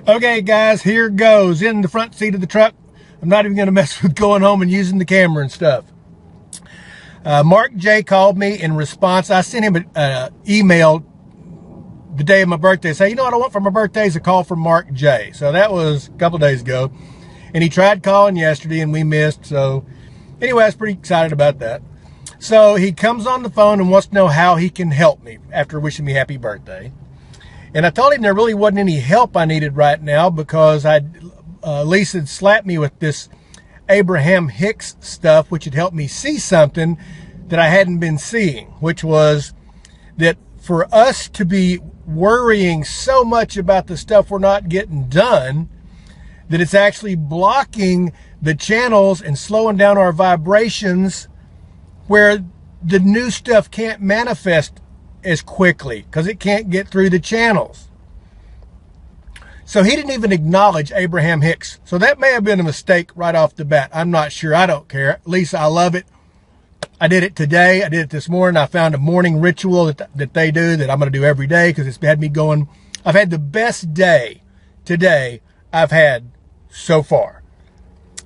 Okay, guys, here goes. In the front seat of the truck. I'm not even going to mess with going home and using the camera and stuff. Mark J called me in response. I sent him an email the day of my birthday. Say, you know what I want for my birthday is a call from Mark J. So that was a couple of days ago. And he tried calling yesterday and we missed. So anyway, I was pretty excited about that. So he comes on the phone and wants to know how he can help me after wishing me happy birthday. And I told him there really wasn't any help I needed right now because Lisa had slapped me with this Abraham Hicks stuff, which had helped me see something that I hadn't been seeing, which was that for us to be worrying so much about the stuff we're not getting done, that it's actually blocking the channels and slowing down our vibrations where the new stuff can't manifest as quickly because it can't get through the channels. So he didn't even acknowledge Abraham Hicks. So that may have been a mistake right off the bat. I'm not sure. I don't care. Lisa, I love it. I did it today. I did it this morning. I found a morning ritual that they do that I'm going to do every day because it's had me going. I've had the best day today I've had so far.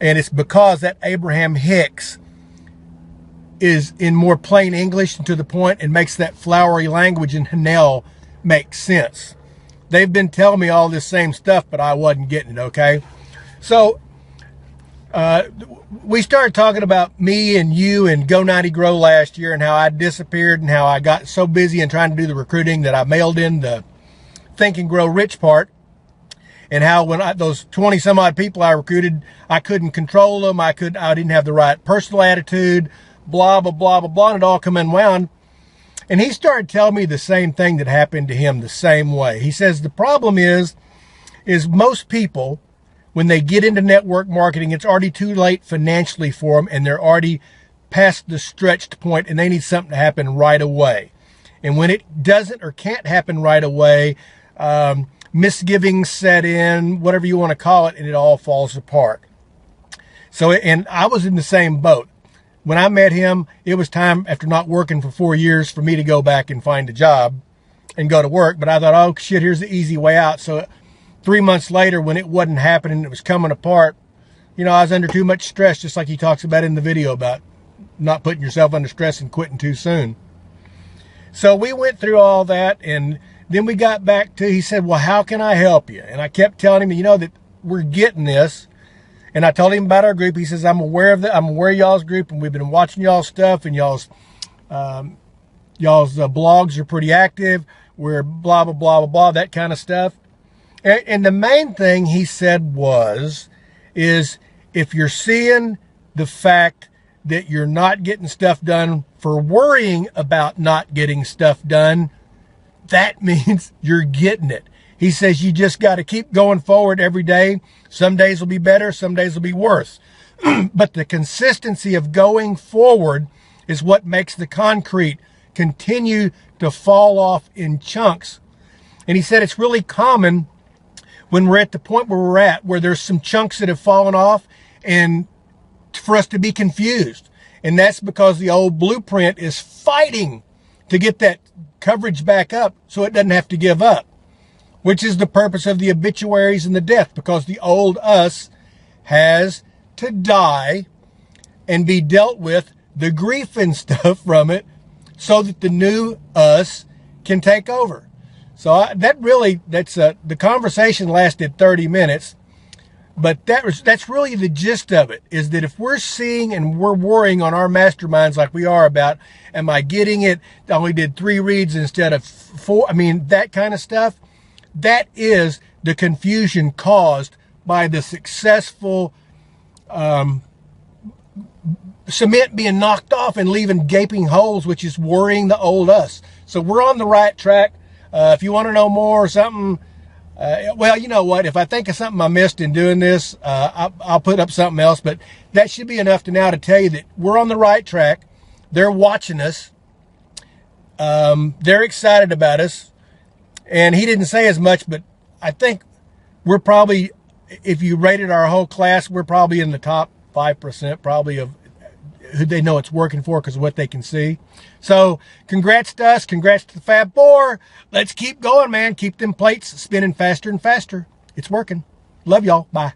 And it's because that Abraham Hicks is in more plain English and to the point and makes that flowery language in Hanel make sense. They've been telling me all this same stuff, but I wasn't getting it, okay? So we started talking about me and you and Go 90 Grow last year and how I disappeared and how I got so busy in trying to do the recruiting that I mailed in the Think and Grow Rich part, and how when those 20 some odd people I recruited, I couldn't control them. I didn't have the right personal attitude, blah, blah, blah, blah, blah, and it all come unwound. And he started telling me the same thing that happened to him the same way. He says the problem is most people, when they get into network marketing, it's already too late financially for them, and they're already past the stretched point, and they need something to happen right away. And when it doesn't or can't happen right away, misgivings set in, whatever you want to call it, and it all falls apart. So, and I was in the same boat. When I met him, it was time, after not working for 4 years, for me to go back and find a job and go to work. But I thought, oh, shit, here's the easy way out. So 3 months later, when it wasn't happening, it was coming apart, you know, I was under too much stress, just like he talks about in the video about not putting yourself under stress and quitting too soon. So we went through all that, and then we got back to, he said, well, how can I help you? And I kept telling him, you know, that we're getting this. And I told him about our group. He says, I'm aware of y'all's group, and we've been watching y'all's stuff, and y'all's blogs are pretty active. We're blah, blah, blah, blah, blah, that kind of stuff. And the main thing he said is if you're seeing the fact that you're not getting stuff done for worrying about not getting stuff done, that means you're getting it. He says you just got to keep going forward every day. Some days will be better, some days will be worse. But the consistency of going forward is what makes the concrete continue to fall off in chunks. And he said it's really common when we're at the point where we're at, where there's some chunks that have fallen off, and for us to be confused. And that's because the old blueprint is fighting to get that coverage back up so it doesn't have to give up, which is the purpose of the obituaries and the death, because the old us has to die and be dealt with, the grief and stuff from it, so that the new us can take over. So the conversation lasted 30 minutes, but that's really the gist of it, is that if we're seeing and we're worrying on our masterminds like we are about, am I getting it? I only did 3 reads instead of 4. I mean, that kind of stuff. That is the confusion caused by the successful cement being knocked off and leaving gaping holes, which is worrying the old us. So we're on the right track. If you want to know more or something, well, you know what? If I think of something I missed in doing this, I'll put up something else. But that should be enough to tell you that we're on the right track. They're watching us. They're excited about us. And he didn't say as much, but I think we're probably, if you rated our whole class, we're probably in the top 5% probably of who they know it's working for because of what they can see. So congrats to us. Congrats to the Fab Four. Let's keep going, man. Keep them plates spinning faster and faster. It's working. Love y'all. Bye.